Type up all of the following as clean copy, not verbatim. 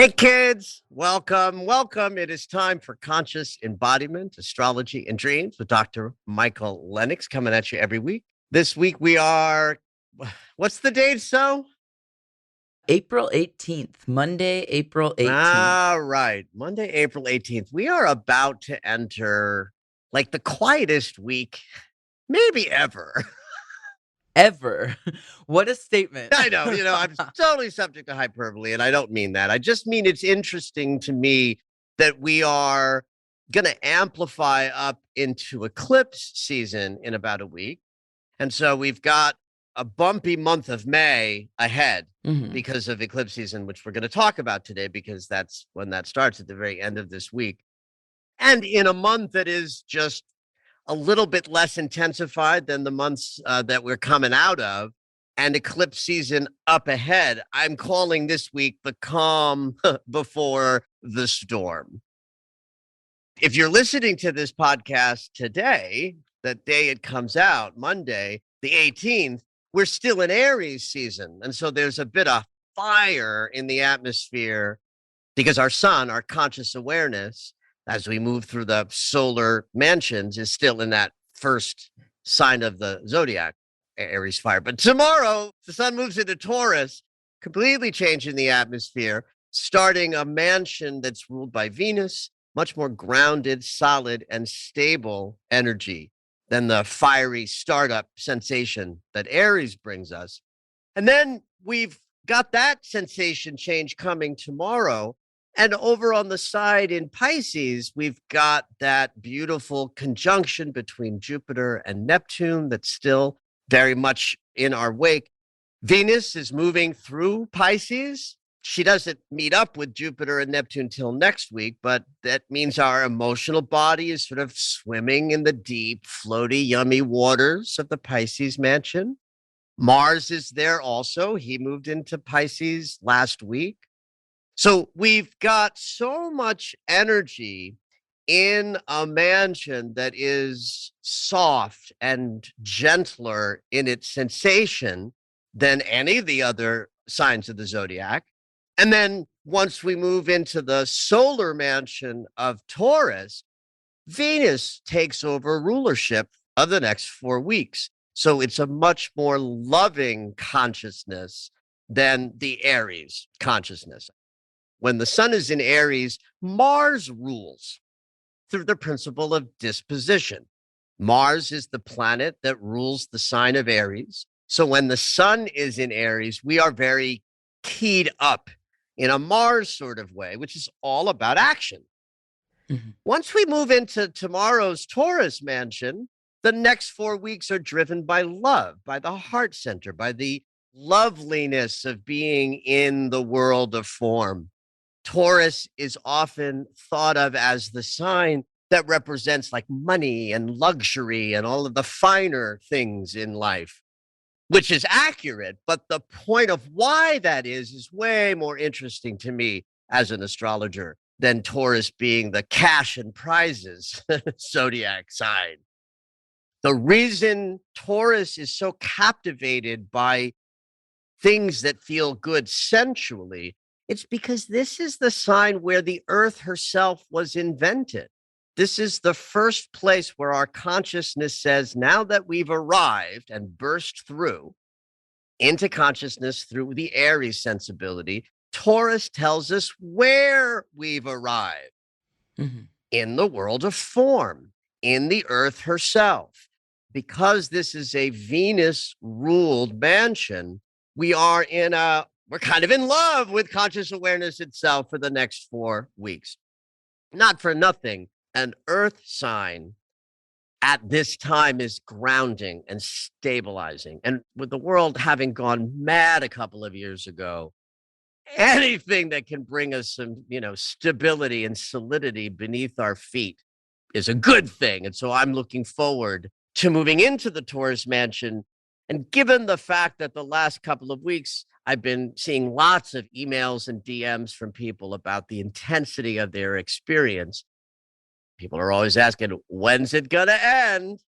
Hey kids, welcome. It is time for Conscious Embodiment, Astrology and Dreams with Dr. Michael Lennox coming at you every week. This week we are, what's the date, so? April 18th, Monday, April 18th. All right, Monday, April 18th. We are about to enter like the quietest week, maybe ever. Ever. What a statement. I know, I'm totally subject to hyperbole, and I don't mean that. I just mean it's interesting to me that we are going to amplify up into eclipse season in about a week. And so we've got a bumpy month of May ahead Mhm. because of eclipse season, which we're going to talk about today, because that's when that starts at the very end of this week. And in a month that is just a little bit less intensified than the months that we're coming out of, and eclipse season up ahead. I'm calling this week the calm before the storm. If you're listening to this podcast today, the day it comes out, Monday, the 18th, we're still in Aries season. And so there's a bit of fire in the atmosphere because our sun, our conscious awareness, as we move through the solar mansions, is still in that first sign of the zodiac, Aries fire. But tomorrow, the sun moves into Taurus, completely changing the atmosphere, starting a mansion that's ruled by Venus, much more grounded, solid, and stable energy than the fiery startup sensation that Aries brings us. And then we've got that sensation change coming tomorrow. And over on the side in Pisces, we've got that beautiful conjunction between Jupiter and Neptune that's still very much in our wake. Venus is moving through Pisces. She doesn't meet up with Jupiter and Neptune till next week, but that means our emotional body is sort of swimming in the deep, floaty, yummy waters of the Pisces mansion. Mars is there also. He moved into Pisces last week. So we've got so much energy in a mansion that is soft and gentler in its sensation than any of the other signs of the zodiac. And then once we move into the solar mansion of Taurus, Venus takes over rulership of the next 4 weeks. So it's a much more loving consciousness than the Aries consciousness. When the sun is in Aries, Mars rules through the principle of disposition. Mars is the planet that rules the sign of Aries. So when the sun is in Aries, we are very keyed up in a Mars sort of way, which is all about action. Mhm. Once we move into tomorrow's Taurus mansion, the next 4 weeks are driven by love, by the heart center, by the loveliness of being in the world of form. Taurus is often thought of as the sign that represents like money and luxury and all of the finer things in life, which is accurate. But the point of why that is way more interesting to me as an astrologer than Taurus being the cash and prizes zodiac sign. The reason Taurus is so captivated by things that feel good sensually, it's because this is the sign where the earth herself was invented. This is the first place where our consciousness says, now that we've arrived and burst through into consciousness through the Aries sensibility, Taurus tells us where we've arrived Mhm. in the world of form, in the earth herself. Because this is a Venus ruled mansion, we're kind of in love with conscious awareness itself for the next 4 weeks. Not for nothing, an earth sign at this time is grounding and stabilizing. And with the world having gone mad a couple of years ago, anything that can bring us some, stability and solidity beneath our feet is a good thing. And so I'm looking forward to moving into the Taurus mansion. And given the fact that the last couple of weeks, I've been seeing lots of emails and DMs from people about the intensity of their experience. People are always asking, when's it going to end?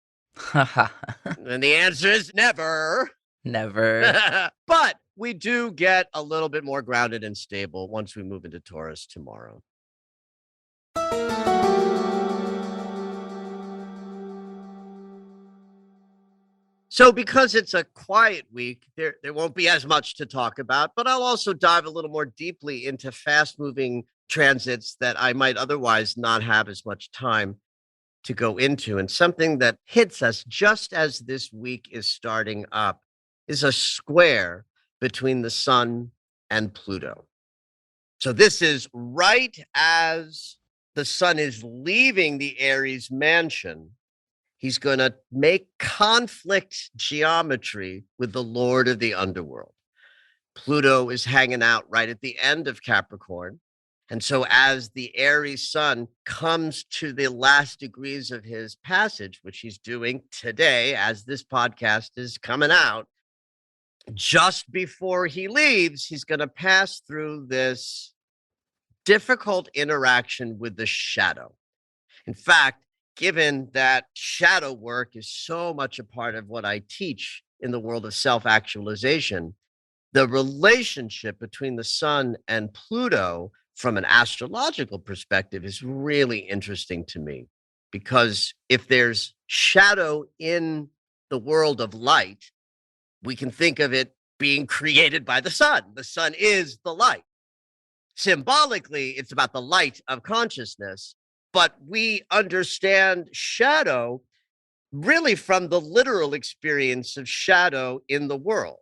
And the answer is never. Never. But we do get a little bit more grounded and stable once we move into Taurus tomorrow. So because it's a quiet week, there won't be as much to talk about, but I'll also dive a little more deeply into fast-moving transits that I might otherwise not have as much time to go into. And something that hits us just as this week is starting up is a square between the Sun and Pluto. So this is right as the Sun is leaving the Aries mansion. He's going to make conflict geometry with the Lord of the underworld. Pluto is hanging out right at the end of Capricorn. And so, as the Aries sun comes to the last degrees of his passage, which he's doing today, as this podcast is coming out, just before he leaves, he's going to pass through this difficult interaction with the shadow. In fact, given that shadow work is so much a part of what I teach in the world of self actualization, the relationship between the sun and Pluto from an astrological perspective is really interesting to me because if there's shadow in the world of light, we can think of it being created by the sun. The sun is the light. Symbolically, it's about the light of consciousness, but we understand shadow really from the literal experience of shadow in the world.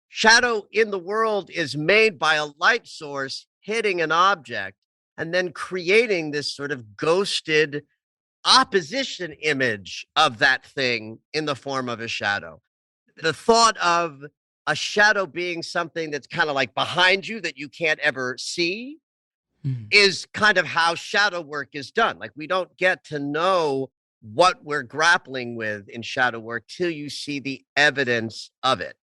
Shadow in the world is made by a light source hitting an object and then creating this sort of ghosted opposition image of that thing in the form of a shadow. The thought of a shadow being something that's kind of like behind you that you can't ever see Mhm. is kind of how shadow work is done. Like we don't get to know what we're grappling with in shadow work till you see the evidence of it.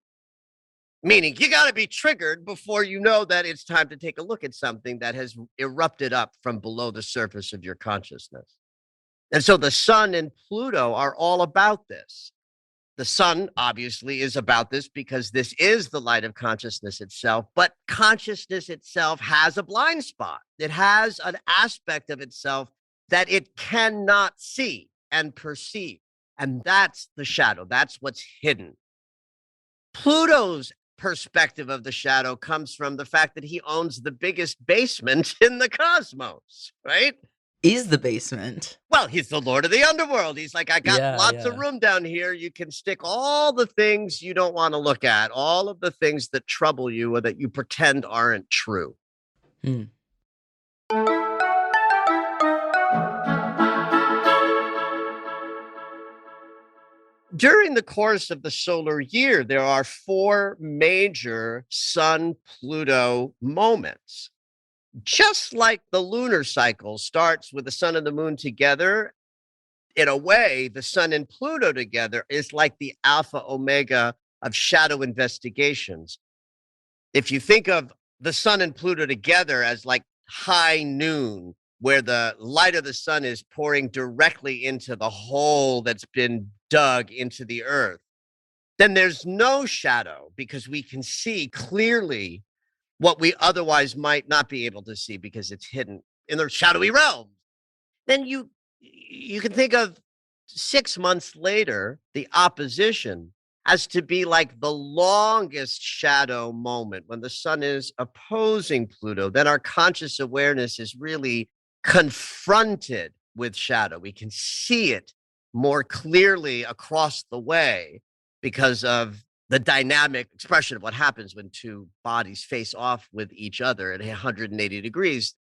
Meaning you got to be triggered before you know that it's time to take a look at something that has erupted up from below the surface of your consciousness. And so the sun and Pluto are all about this. The sun obviously is about this because this is the light of consciousness itself, but consciousness itself has a blind spot. It has an aspect of itself that it cannot see and perceive. And that's the shadow. That's what's hidden. Pluto's perspective of the shadow comes from the fact that he owns the biggest basement in the cosmos, right? Is the basement. Well, he's the lord of the underworld. He's like, I got Yeah, lots of yeah. room down here. You can stick all the things you don't want to look at, all of the things that trouble you or that you pretend aren't true. Mm. During the course of the solar year, there are four major Sun Pluto moments. Just like the lunar cycle starts with the sun and the moon together, in a way, the sun and Pluto together is like the alpha omega of shadow investigations. If you think of the sun and Pluto together as like high noon, where the light of the sun is pouring directly into the hole that's been dug into the earth, then there's no shadow because we can see clearly what we otherwise might not be able to see because it's hidden in the shadowy realm. Then you can think of 6 months later, the opposition as to be like the longest shadow moment when the sun is opposing Pluto. Then our conscious awareness is really confronted with shadow. We can see it more clearly across the way because of the dynamic expression of what happens when two bodies face off with each other at 180 degrees.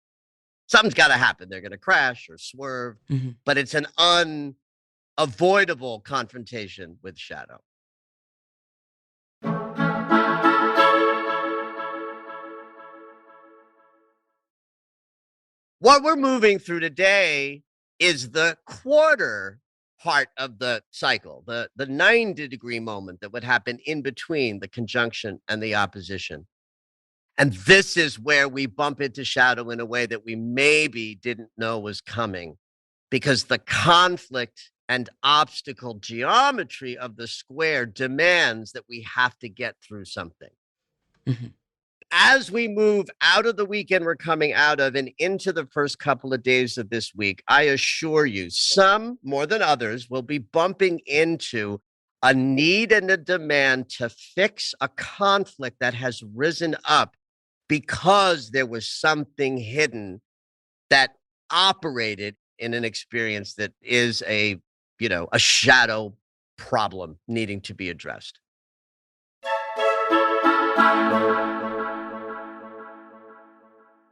Something's got to happen. They're going to crash or swerve, Mhm. but it's an unavoidable confrontation with shadow. What we're moving through today is the quarter part of the cycle, the 90-degree moment that would happen in between the conjunction and the opposition. And this is where we bump into shadow in a way that we maybe didn't know was coming because the conflict and obstacle geometry of the square demands that we have to get through something. Mhm. As we move out of the weekend we're coming out of and into the first couple of days of this week, I assure you, some more than others will be bumping into a need and a demand to fix a conflict that has risen up because there was something hidden that operated in an experience that is a shadow problem needing to be addressed.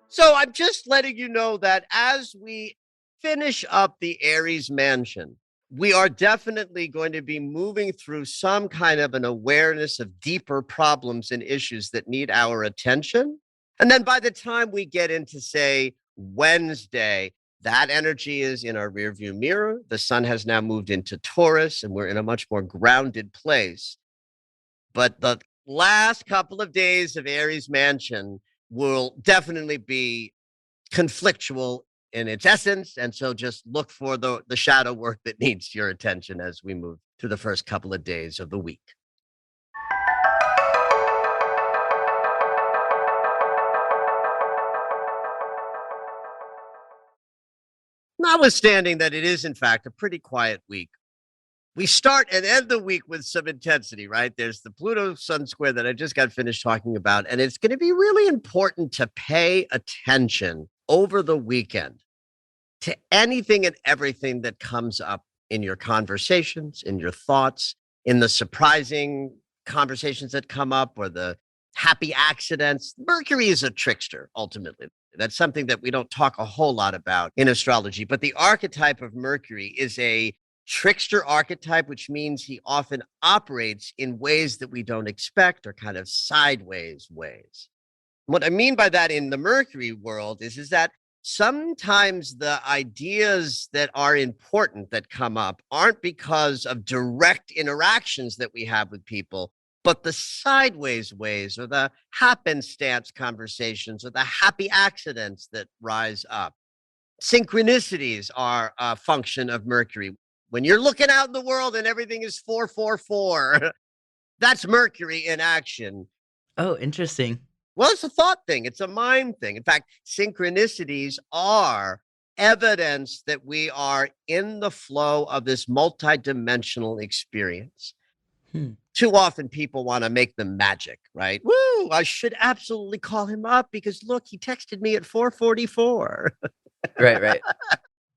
So I'm just letting you know that as we finish up the Aries mansion, we are definitely going to be moving through some kind of an awareness of deeper problems and issues that need our attention. And then by the time we get into, say, Wednesday, that energy is in our rearview mirror. The sun has now moved into Taurus, and we're in a much more grounded place. But the last couple of days of Aries mansion will definitely be conflictual in its essence. And so just look for the shadow work that needs your attention as we move through the first couple of days of the week. Notwithstanding that it is, in fact, a pretty quiet week, we start and end the week with some intensity, right? There's the Pluto Sun square that I just got finished talking about, and it's going to be really important to pay attention over the weekend to anything and everything that comes up in your conversations, in your thoughts, in the surprising conversations that come up or the happy accidents. Mercury is a trickster, ultimately. That's something that we don't talk a whole lot about in astrology, but the archetype of Mercury is a trickster archetype, which means he often operates in ways that we don't expect or kind of sideways ways. What I mean by that in the Mercury world is that sometimes the ideas that are important that come up aren't because of direct interactions that we have with people, but the sideways ways or the happenstance conversations or the happy accidents that rise up. Synchronicities are a function of Mercury. When you're looking out in the world and everything is 444, that's Mercury in action. Oh, interesting. Well, it's a thought thing. It's a mind thing. In fact, synchronicities are evidence that we are in the flow of this multidimensional experience. Hmm. Too often people want to make them magic, right? Woo, I should absolutely call him up because look, he texted me at 444. Right, right.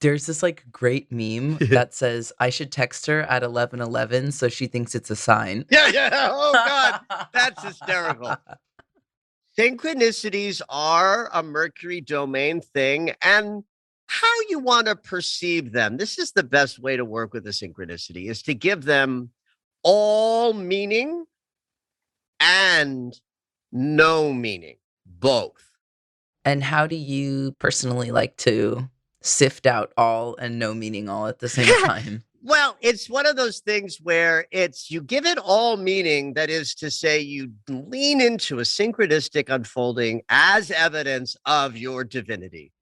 There's this, like, great meme that says, "I should text her at 11:11 so she thinks it's a sign." Yeah, yeah. Oh God, that's hysterical. Synchronicities are a Mercury domain thing, and how you want to perceive them. This is the best way to work with a synchronicity is to give them all meaning and no meaning, both. And how do you personally like to sift out all and no meaning all at the same time? Well, it's one of those things where it's you give it all meaning, that is to say, you lean into a synchronistic unfolding as evidence of your divinity.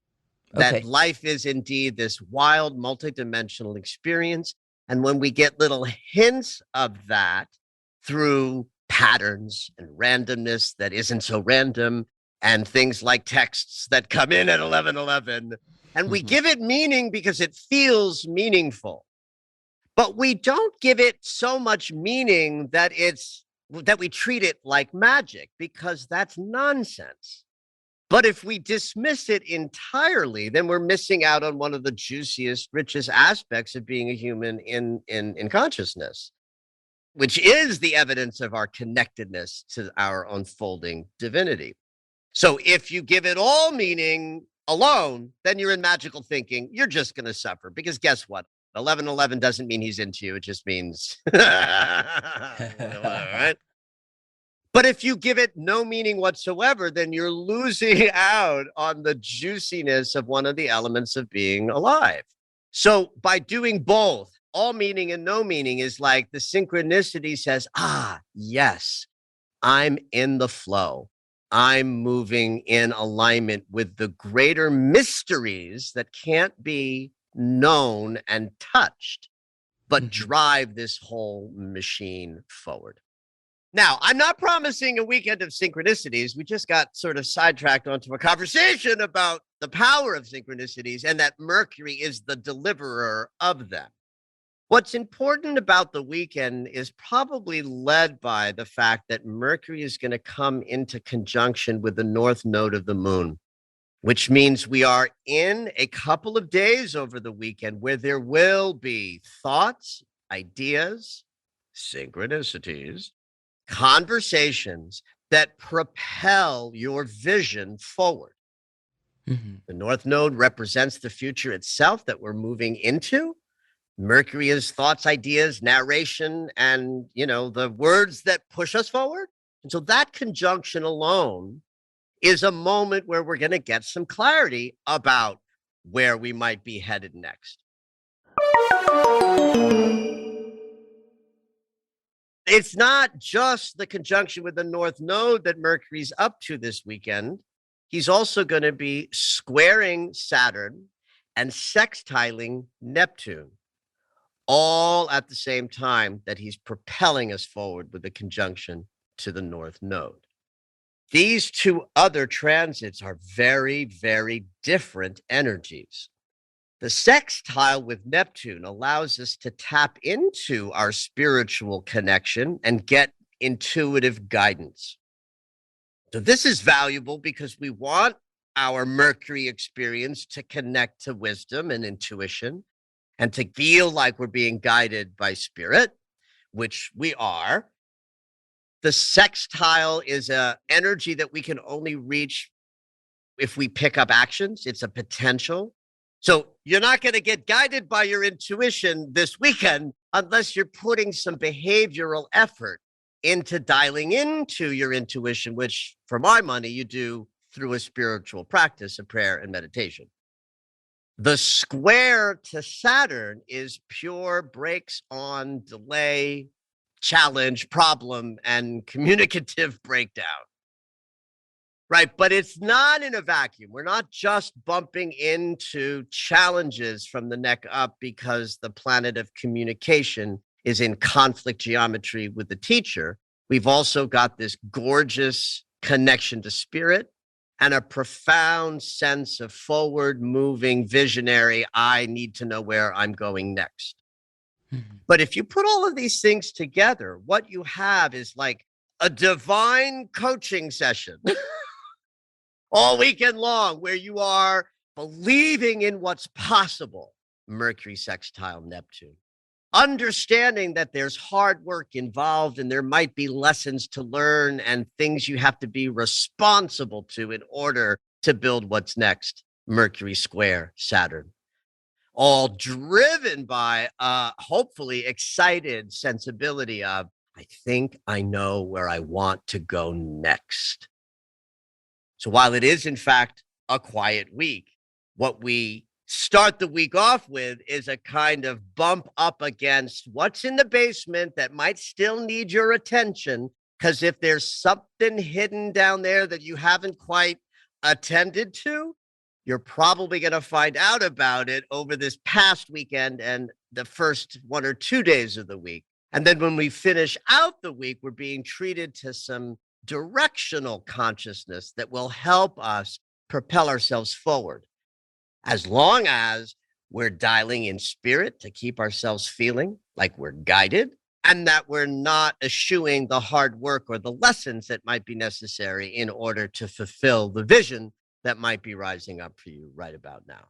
That Okay. life is indeed this wild, multidimensional experience. And when we get little hints of that through patterns and randomness that isn't so random, and things like texts that come in at 11:11, and we Mhm. give it meaning because it feels meaningful, but we don't give it so much meaning that we treat it like magic, because that's nonsense. But if we dismiss it entirely, then we're missing out on one of the juiciest, richest aspects of being a human in consciousness, which is the evidence of our connectedness to our unfolding divinity. So if you give it all meaning alone, then you're in magical thinking. You're just going to suffer because guess what? 11:11 doesn't mean he's into you. It just means whatever, right? But if you give it no meaning whatsoever, then you're losing out on the juiciness of one of the elements of being alive. So by doing both, all meaning and no meaning is like the synchronicity says, yes, I'm in the flow. I'm moving in alignment with the greater mysteries that can't be known and touched, but Mhm. drive this whole machine forward. Now, I'm not promising a weekend of synchronicities. We just got sort of sidetracked onto a conversation about the power of synchronicities and that Mercury is the deliverer of them. What's important about the weekend is probably led by the fact that Mercury is going to come into conjunction with the north node of the moon, which means we are in a couple of days over the weekend where there will be thoughts, ideas, synchronicities, conversations that propel your vision forward. Mhm. The North Node represents the future itself that we're moving into. Mercury is thoughts, ideas, narration, and, the words that push us forward. And so that conjunction alone is a moment where we're going to get some clarity about where we might be headed next. It's not just the conjunction with the North Node that Mercury's up to this weekend. He's also going to be squaring Saturn and sextiling Neptune, all at the same time that he's propelling us forward with the conjunction to the North Node. These two other transits are very, very different energies. The sextile with Neptune allows us to tap into our spiritual connection and get intuitive guidance. So, this is valuable because we want our Mercury experience to connect to wisdom and intuition and to feel like we're being guided by spirit, which we are. The sextile is an energy that we can only reach if we pick up actions. It's a potential. So you're not going to get guided by your intuition this weekend unless you're putting some behavioral effort into dialing into your intuition, which for my money, you do through a spiritual practice of prayer and meditation. The square to Saturn is pure brakes on, delay, challenge, problem, and communicative breakdown. Right. But it's not in a vacuum. We're not just bumping into challenges from the neck up because the planet of communication is in conflict geometry with the teacher. We've also got this gorgeous connection to spirit and a profound sense of forward moving visionary. I need to know where I'm going next. Mhm. But if you put all of these things together, what you have is like a divine coaching session all weekend long where you are believing in what's possible. Mercury sextile Neptune. Understanding that there's hard work involved and there might be lessons to learn and things you have to be responsible to in order to build what's next. Mercury square Saturn. All driven by hopefully excited sensibility of, I think I know where I want to go next. So while it is, in fact, a quiet week, what we start the week off with is a kind of bump up against what's in the basement that might still need your attention. Because if there's something hidden down there that you haven't quite attended to, you're probably going to find out about it over this past weekend and the first 1 or 2 days of the week. And then when we finish out the week, we're being treated to some directional consciousness that will help us propel ourselves forward. As long as we're dialing in spirit to keep ourselves feeling like we're guided and that we're not eschewing the hard work or the lessons that might be necessary in order to fulfill the vision that might be rising up for you right about now.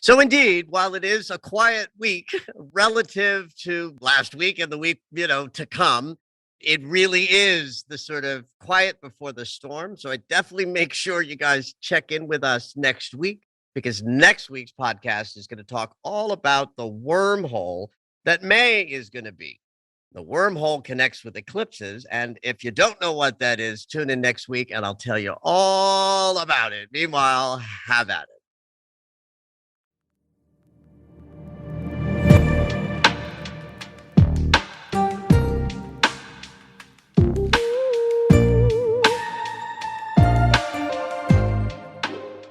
So indeed, while it is a quiet week relative to last week and the week, to come, it really is the sort of quiet before the storm. So I definitely make sure you guys check in with us next week because next week's podcast is going to talk all about the wormhole that May is going to be. The wormhole connects with eclipses. And if you don't know what that is, tune in next week and I'll tell you all about it. Meanwhile, have at it.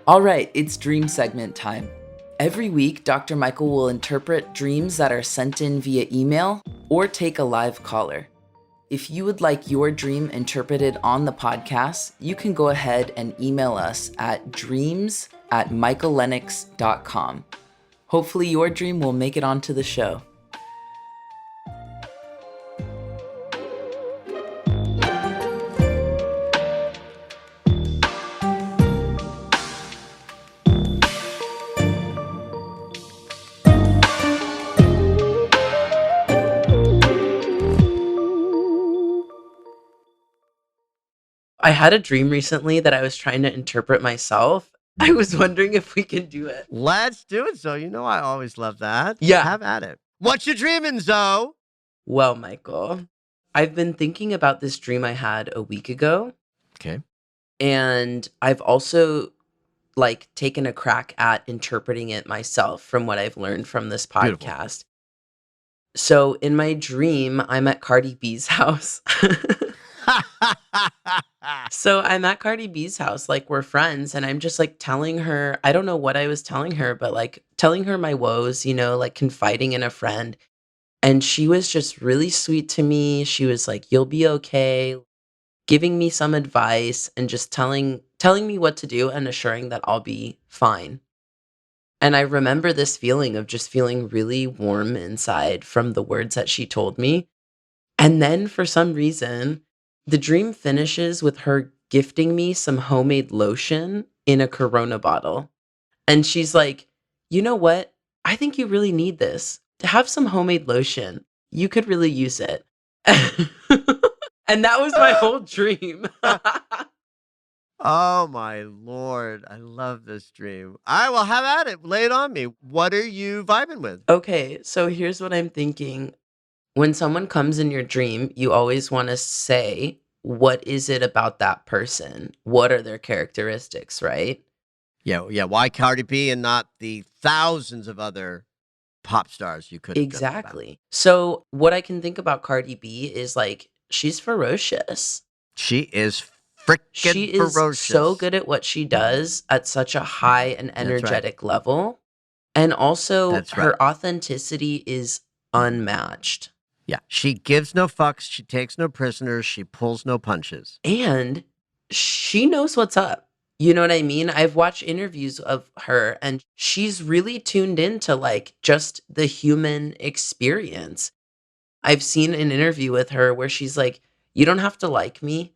All right, it's dream segment time. Every week, Dr. Michael will interpret dreams that are sent in via email or take a live caller. If you would like your dream interpreted on the podcast, you can go ahead and email us at dreams@michaellennox.com. Hopefully your dream will make it onto the show. I had a dream recently that I was trying to interpret myself. I was wondering if we can do it. Let's do it, Zoe. You know I always love that. Yeah. Have at it. What you dreaming, Zoe? Well, Michael, I've been thinking about this dream I had a week ago. Okay. And I've also taken a crack at interpreting it myself from what I've learned from this podcast. Beautiful. So in my dream, I'm at Cardi B's house. So I'm at Cardi B's house, we're friends, and I'm just telling her, I don't know what I was telling her, but telling her my woes, confiding in a friend. And she was just really sweet to me. She was like, "You'll be okay," giving me some advice and just telling me what to do and assuring that I'll be fine. And I remember this feeling of just feeling really warm inside from the words that she told me. And then for some reason, the dream finishes with her gifting me some homemade lotion in a Corona bottle. And she's like, "You know what? I think you really need this. Have some homemade lotion. You could really use it." And that was my whole dream. Oh, my Lord. I love this dream. I will have at it. Lay it on me. What are you vibing with? Okay, so here's what I'm thinking. When someone comes in your dream, you always want to say, what is it about that person? What are their characteristics, right? Yeah. Why Cardi B and not the thousands of other pop stars you could have just about? Exactly. So what I can think about Cardi B is she's ferocious. She is freaking ferocious. She is so good at what she does at such a high and energetic level. And also her authenticity is unmatched. Yeah, she gives no fucks, she takes no prisoners, she pulls no punches. And she knows what's up. You know what I mean? I've watched interviews of her and she's really tuned into just the human experience. I've seen an interview with her where she's like, "You don't have to like me.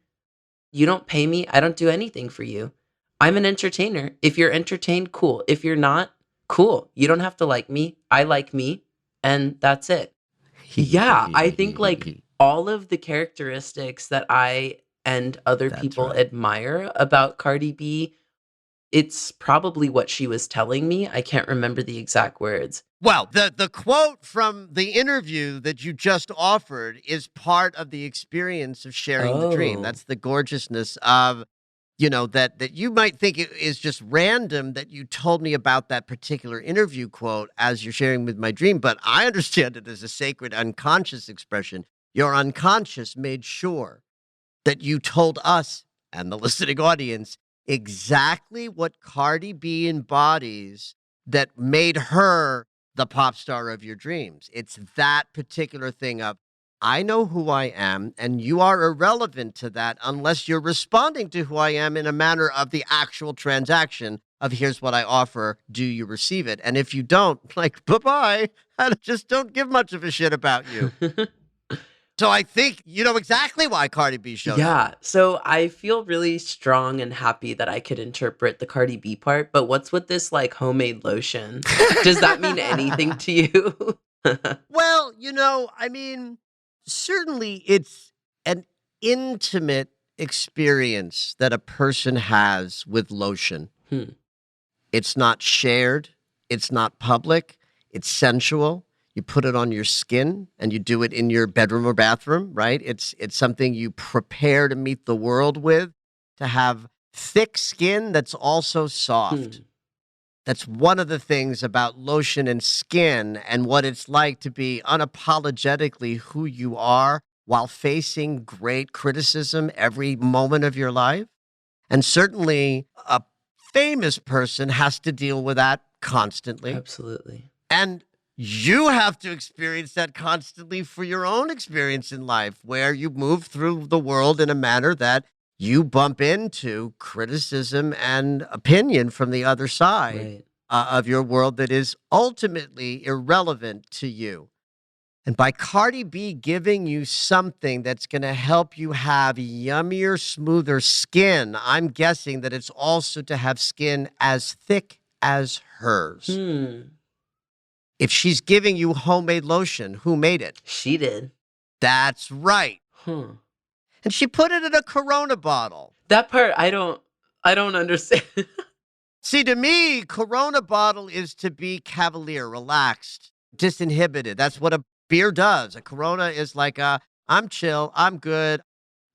You don't pay me. I don't do anything for you. I'm an entertainer. If you're entertained, cool. If you're not, cool. You don't have to like me. I like me. And that's it." Yeah, I think all of the characteristics that I and other people admire about Cardi B, it's probably what she was telling me. I can't remember the exact words. Well, the quote from the interview that you just offered is part of the experience of sharing the dream. That's the gorgeousness of, that you might think it is just random that you told me about that particular interview quote as you're sharing with my dream, but I understand it as a sacred unconscious expression. Your unconscious made sure that you told us and the listening audience exactly what Cardi B embodies that made her the pop star of your dreams. It's that particular thing of, I know who I am, and you are irrelevant to that unless you're responding to who I am in a manner of the actual transaction of here's what I offer, do you receive it? And if you don't, bye-bye. I just don't give much of a shit about you. So I think you know exactly why Cardi B showed up. Yeah, so I feel really strong and happy that I could interpret the Cardi B part, but what's with this homemade lotion? Does that mean anything to you? Well, certainly it's an intimate experience that a person has with lotion. It's not shared. It's not public. It's sensual. You put it on your skin and you do it in your bedroom or bathroom, right? It's something you prepare to meet the world with, to have thick skin that's also soft. That's one of the things about lotion and skin and what it's like to be unapologetically who you are while facing great criticism every moment of your life. And certainly a famous person has to deal with that constantly. Absolutely. And you have to experience that constantly for your own experience in life, where you move through the world in a manner that you bump into criticism and opinion from the other side Right. of your world that is ultimately irrelevant to you. And by Cardi B giving you something that's going to help you have yummier, smoother skin, I'm guessing that it's also to have skin as thick as hers. If she's giving you homemade lotion, who made it? She did. That's right. And she put it in a Corona bottle. That part I don't understand. See, to me, Corona bottle is to be cavalier, relaxed, disinhibited. That's what a beer does. A Corona is like I'm chill, I'm good.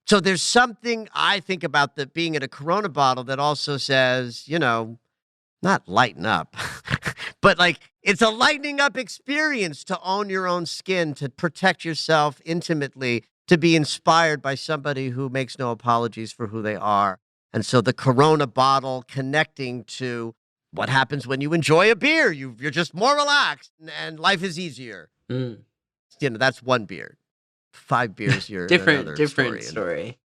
So there's something I think about that being in a Corona bottle that also says, not lighten up, but like it's a lightening up experience to own your own skin, to protect yourself intimately, to be inspired by somebody who makes no apologies for who they are. And so the Corona bottle connecting to what happens when you enjoy a beer. You're just more relaxed and life is easier. That's one beer. 5 beers, you're different story. story.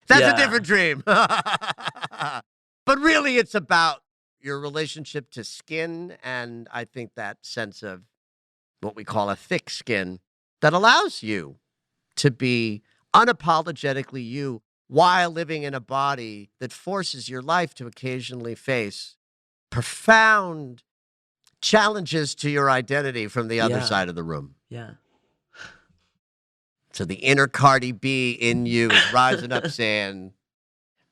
That's a different dream. But really, it's about your relationship to skin, and I think that sense of what we call a thick skin that allows you to be unapologetically you while living in a body that forces your life to occasionally face profound challenges to your identity from the other side of the room. Yeah. So the inner Cardi B in you is rising up saying,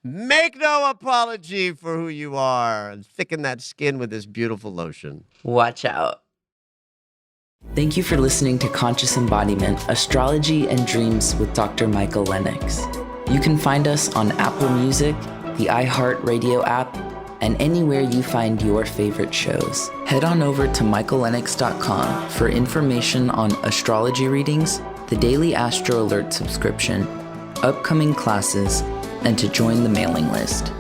make no apology for who you are, and thicken that skin with this beautiful lotion. Watch out. Thank you for listening to Conscious Embodiment, Astrology and Dreams with Dr. Michael Lennox. You can find us on Apple Music, the iHeartRadio app, and anywhere you find your favorite shows. Head on over to michaellennox.com for information on astrology readings, the Daily Astro Alert subscription, upcoming classes, and to join the mailing list.